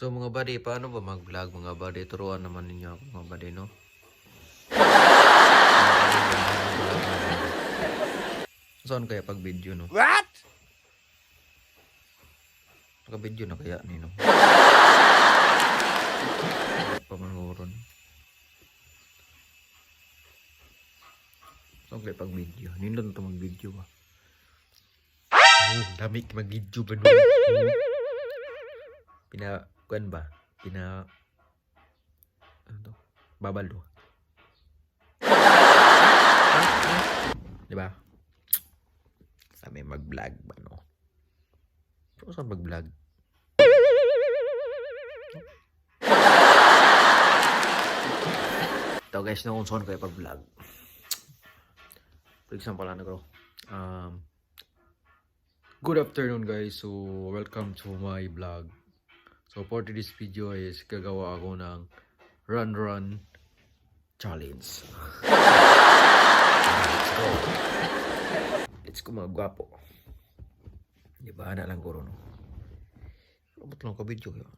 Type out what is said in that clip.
So mga buddy, paano ba mag-vlog mga buddy? Turuan naman ninyo ako mga buddy, no? Saan kaya pag video, no? What? Naka-video na kaya ni, no? Pamanguron. Saan kaya pag video? Nindon ito mag-video ba? Oh, dami mag-video ba, no? Kuan ba? Ano to? Babalo. Diba? Sabi mag-vlog ba, no? So, saan mag-vlog? Ito guys, kung saan kayo pag-vlog. For example, ano ko? Good afternoon guys. So, welcome to my vlog. So, for today's video is gagawa ako ng run challenge. Let's go. Let's go mga gwapo. Di ba? Ana lang guro, no? Robot lang ka video kayo.